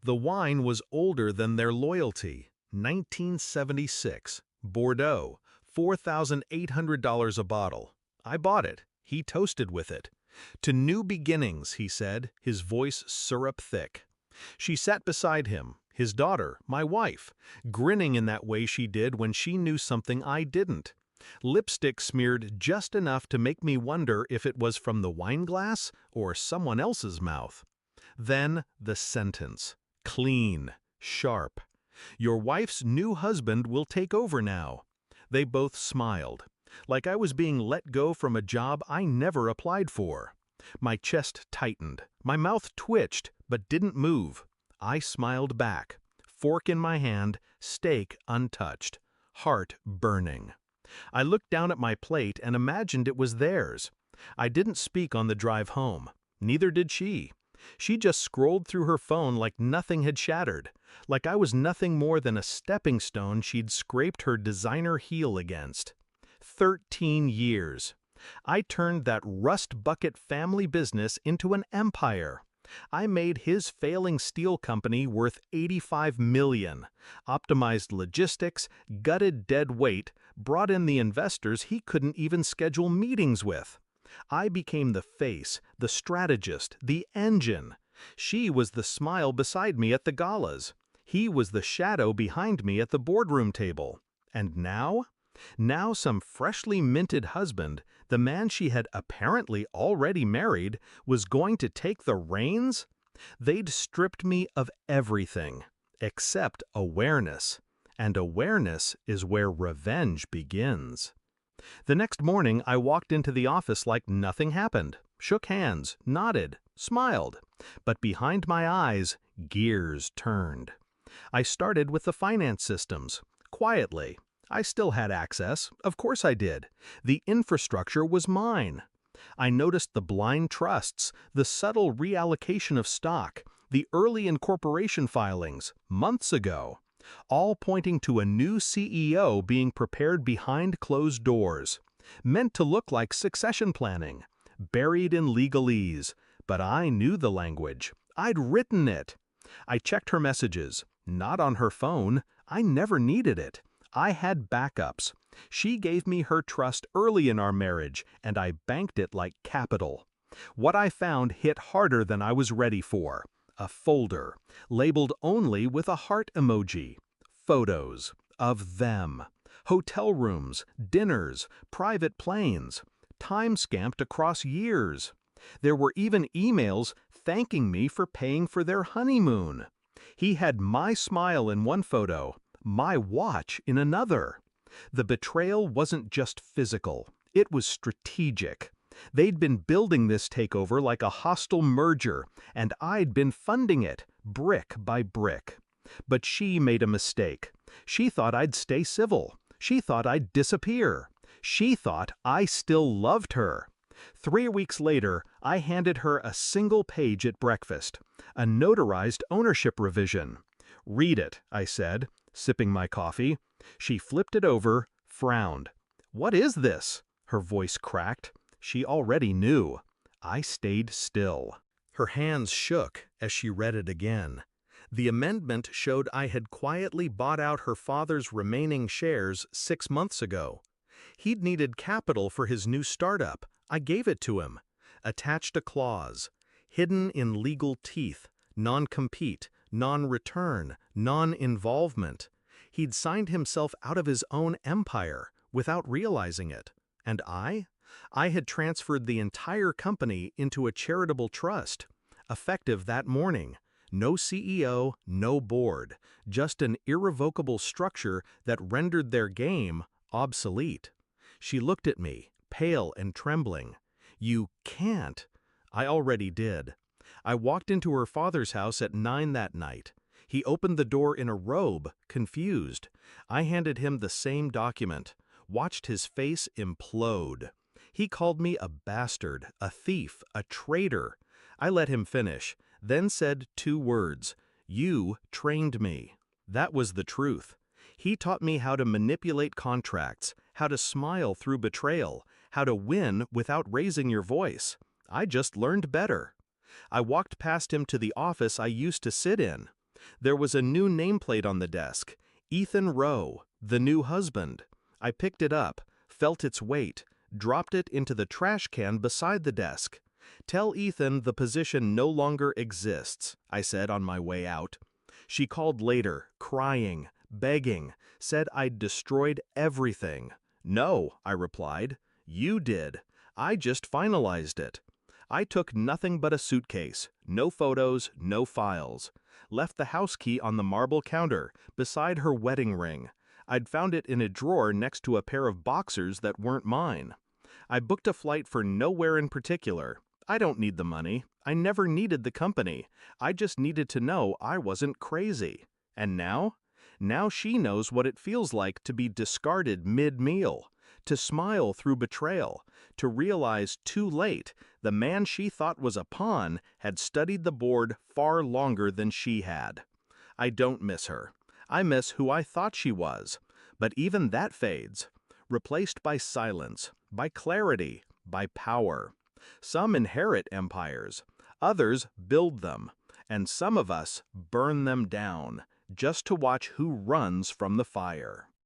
The wine was older than their loyalty. 1976, Bordeaux, $4,800 a bottle. I bought it. He toasted with it. To new beginnings, he said, his voice syrup thick. She sat beside him, his daughter, my wife, grinning in that way she did when she knew something I didn't. Lipstick smeared just enough to make me wonder if it was from the wine glass or someone else's mouth. Then the sentence. Clean, sharp. Your wife's new husband will take over now. They both smiled, like I was being let go from a job I never applied for. My chest tightened, my mouth twitched, but didn't move. I smiled back, fork in my hand, steak untouched, heart burning. I looked down at my plate and imagined it was theirs. I didn't speak on the drive home. Neither did she. She just scrolled through her phone like nothing had shattered, like I was nothing more than a stepping stone she'd scraped her designer heel against. 13 years. I turned that rust bucket family business into an empire. I made his failing steel company worth $85 million, optimized logistics, gutted dead weight, brought in the investors he couldn't even schedule meetings with. I became the face, the strategist, the engine. She was the smile beside me at the galas. He was the shadow behind me at the boardroom table. And now? Now some freshly minted husband, the man she had apparently already married, was going to take the reins? They'd stripped me of everything, except awareness. And awareness is where revenge begins. The next morning, I walked into the office like nothing happened, shook hands, nodded, smiled. But behind my eyes, gears turned. I started with the finance systems, quietly. I still had access, of course I did. The infrastructure was mine. I noticed the blind trusts, the subtle reallocation of stock, the early incorporation filings, months ago, all pointing to a new CEO being prepared behind closed doors, meant to look like succession planning, buried in legalese. But I knew the language. I'd written it. I checked her messages, not on her phone. I never needed it. I had backups. She gave me her trust early in our marriage, and I banked it like capital. What I found hit harder than I was ready for. A folder, labeled only with a heart emoji. Photos of them. Hotel rooms, dinners, private planes. Time stamped across years. There were even emails thanking me for paying for their honeymoon. He had my smile in one photo, my watch in another. The betrayal wasn't just physical, it was strategic. They'd been building this takeover like a hostile merger, and I'd been funding it, brick by brick. But she made a mistake. She thought I'd stay civil. She thought I'd disappear. She thought I still loved her. 3 weeks later, I handed her a single page at breakfast, a notarized ownership revision. "Read it," I said, sipping my coffee. She flipped it over, frowned. "What is this?" Her voice cracked. She already knew. I stayed still. Her hands shook as she read it again. The amendment showed I had quietly bought out her father's remaining shares 6 months ago. He'd needed capital for his new startup. I gave it to him. Attached a clause. Hidden in legal teeth. Non-compete, non-return, non-involvement. He'd signed himself out of his own empire without realizing it. And I had transferred the entire company into a charitable trust. Effective that morning. No CEO, no board. Just an irrevocable structure that rendered their game obsolete. She looked at me, pale and trembling. "You can't." I already did. I walked into her father's house at 9 that night. He opened the door in a robe, confused. I handed him the same document, watched his face implode. He called me a bastard, a thief, a traitor. I let him finish, then said 2 words. "You trained me." That was the truth. He taught me how to manipulate contracts, how to smile through betrayal, how to win without raising your voice. I just learned better. I walked past him to the office I used to sit in. There was a new nameplate on the desk. Ethan Rowe, the new husband. I picked it up, felt its weight, dropped it into the trash can beside the desk. "Tell Ethan the position no longer exists," I said on my way out. She called later, crying, begging, said I'd destroyed everything. "No," I replied. "You did. I just finalized it." I took nothing but a suitcase, no photos, no files. Left the house key on the marble counter, beside her wedding ring. I'd found it in a drawer next to a pair of boxers that weren't mine. I booked a flight for nowhere in particular. I don't need the money. I never needed the company. I just needed to know I wasn't crazy. And now? Now she knows what it feels like to be discarded mid-meal, to smile through betrayal, to realize too late the man she thought was a pawn had studied the board far longer than she had. I don't miss her. I miss who I thought she was. But even that fades, replaced by silence, by clarity, by power. Some inherit empires, others build them, and some of us burn them down, just to watch who runs from the fire.